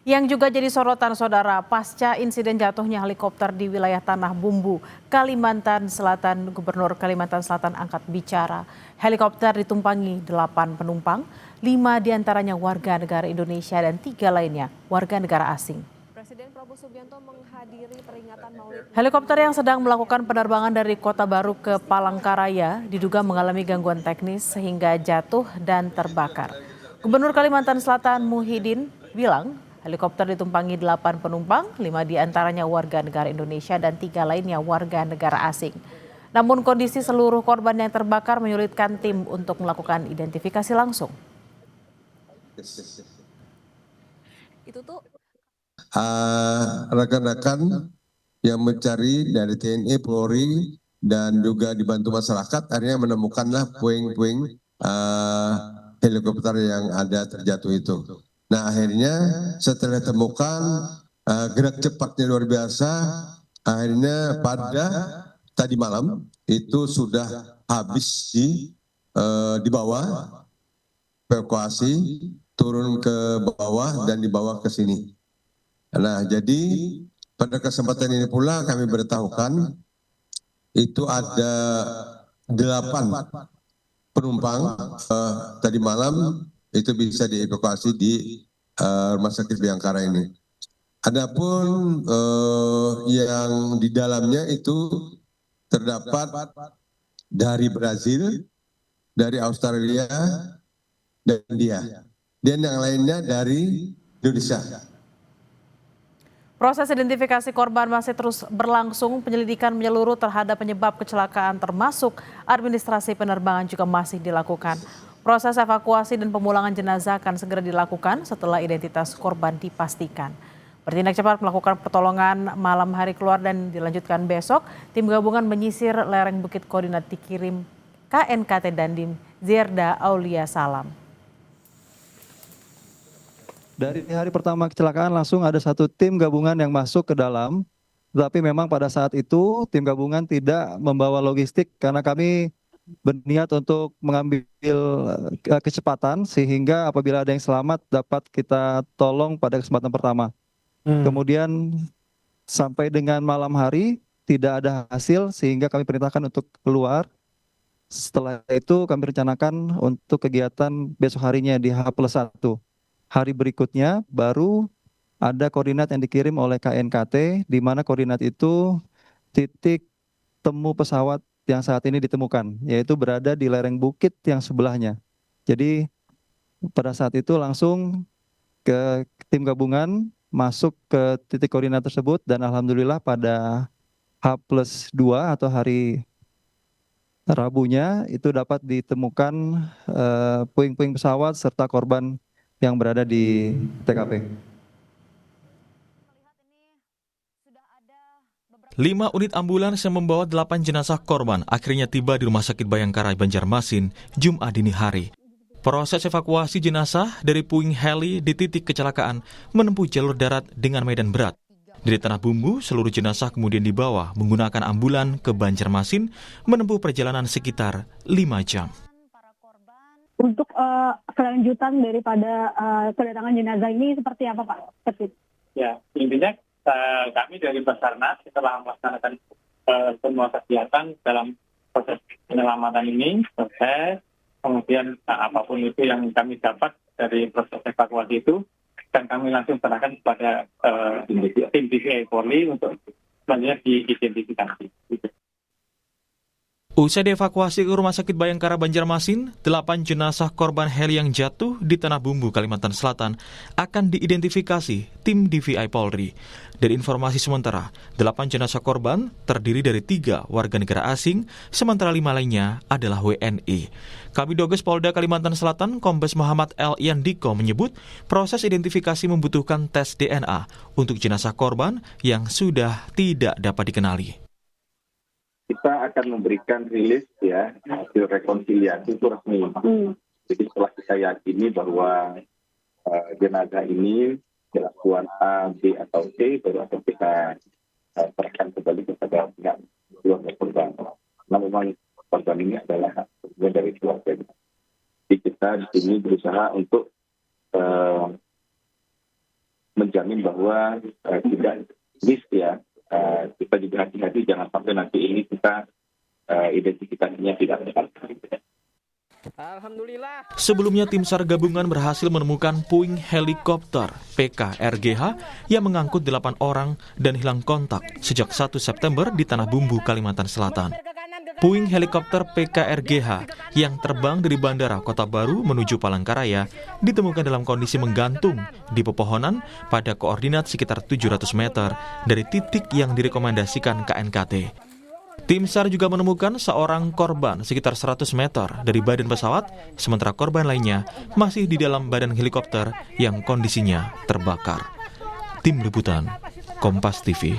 Yang juga jadi sorotan saudara pasca insiden jatuhnya helikopter di wilayah Tanah Bumbu, Kalimantan Selatan, Gubernur Kalimantan Selatan angkat bicara. Helikopter ditumpangi 8 penumpang, 5 diantaranya warga negara Indonesia dan 3 lainnya warga negara asing. Presiden Prabowo Subianto menghadiri peringatan Maulid. Helikopter yang sedang melakukan penerbangan dari Kota Baru ke Palangkaraya diduga mengalami gangguan teknis sehingga jatuh dan terbakar. Gubernur Kalimantan Selatan Muhyiddin bilang helikopter ditumpangi 8 penumpang, 5 diantaranya warga negara Indonesia dan 3 lainnya warga negara asing. Namun kondisi seluruh korban yang terbakar menyulitkan tim untuk melakukan identifikasi langsung. Itu tuh rekan-rekan yang mencari dari TNI, Polri, dan juga dibantu masyarakat akhirnya menemukanlah puing-puing helikopter yang ada terjatuh itu. Nah akhirnya setelah ditemukan gerak cepatnya luar biasa, akhirnya pada tadi malam itu sudah habis dibawa evakuasi, turun ke bawah dan dibawa ke sini. Nah jadi pada kesempatan ini pula kami beritahukan itu ada 8 penumpang tadi malam itu bisa dievakuasi di Rumah Sakit Bayangkara ini. Adapun yang di dalamnya itu terdapat dari Brazil, dari Australia, dan India. Dan yang lainnya dari Indonesia. Proses identifikasi korban masih terus berlangsung, penyelidikan menyeluruh terhadap penyebab kecelakaan termasuk administrasi penerbangan juga masih dilakukan. Proses evakuasi dan pemulangan jenazah akan segera dilakukan setelah identitas korban dipastikan. Bertindak cepat melakukan pertolongan malam hari keluar dan dilanjutkan besok, tim gabungan menyisir lereng Bukit Koordinat dikirim KNKT Dandim Zierda Aulia Salam. Dari hari pertama kecelakaan langsung ada 1 tim gabungan yang masuk ke dalam, tetapi memang pada saat itu tim gabungan tidak membawa logistik karena kami berniat untuk mengambil kecepatan sehingga apabila ada yang selamat dapat kita tolong pada kesempatan pertama. Kemudian sampai dengan malam hari tidak ada hasil sehingga kami perintahkan untuk keluar. Setelah itu kami rencanakan untuk kegiatan besok harinya di H+1. Hari berikutnya baru ada koordinat yang dikirim oleh KNKT di mana koordinat itu titik temu pesawat yang saat ini ditemukan, yaitu berada di lereng bukit yang sebelahnya. Jadi pada saat itu langsung ke tim gabungan masuk ke titik koordinat tersebut dan alhamdulillah pada H+2 atau hari Rabunya itu dapat ditemukan puing-puing pesawat serta korban yang berada di TKP. 5 unit ambulans yang membawa 8 jenazah korban akhirnya tiba di Rumah Sakit Bayangkara Banjarmasin Jumat dini hari. Proses evakuasi jenazah dari puing heli di titik kecelakaan menempuh jalur darat dengan medan berat. Dari Tanah Bumbu, seluruh jenazah kemudian dibawa menggunakan ambulan ke Banjarmasin menempuh perjalanan sekitar 5 jam. Untuk kelanjutan daripada kedatangan jenazah ini seperti apa Pak? Ya, intinya kami dari Basarnas setelah melaksanakan semua kegiatan dalam proses penyelamatan ini, kemudian apapun itu yang kami dapat dari proses evakuasi itu, dan kami langsung serahkan kepada tim DVI Polri untuk selanjutnya diidentifikasi. Usai dievakuasi ke Rumah Sakit Bayangkara Banjarmasin, 8 jenazah korban heli yang jatuh di Tanah Bumbu, Kalimantan Selatan akan diidentifikasi tim DVI Polri. Dari informasi sementara, 8 jenazah korban terdiri dari 3 warga negara asing, sementara 5 lainnya adalah WNI. Kabidoges Polda Kalimantan Selatan, Kombes Muhammad L. Yandiko menyebut proses identifikasi membutuhkan tes DNA untuk jenazah korban yang sudah tidak dapat dikenali. Kita akan memberikan rilis ya hasil rekonsiliasi itu resmi. Jadi setelah kita yakini bahwa jenazah ini dilakukan A, B atau C, baru akan kita serahkan kembali kepada pihak keluarga korban. Nah memang korban ini adalah bagian dari keluarga. Jadi kita di sini berusaha untuk menjamin bahwa tidak miss ya. Kita juga hati-hati jangan sampai nanti ini kita identifikasinya tidak tepat. Sebelumnya tim SAR gabungan berhasil menemukan puing helikopter PKRGH yang mengangkut 8 orang dan hilang kontak sejak 1 September di Tanah Bumbu, Kalimantan Selatan. Puing helikopter PKRGH yang terbang dari Bandara Kota Baru menuju Palangkaraya ditemukan dalam kondisi menggantung di pepohonan pada koordinat sekitar 700 meter dari titik yang direkomendasikan KNKT. Tim SAR juga menemukan seorang korban sekitar 100 meter dari badan pesawat, sementara korban lainnya masih di dalam badan helikopter yang kondisinya terbakar. Tim Liputan, Kompas TV.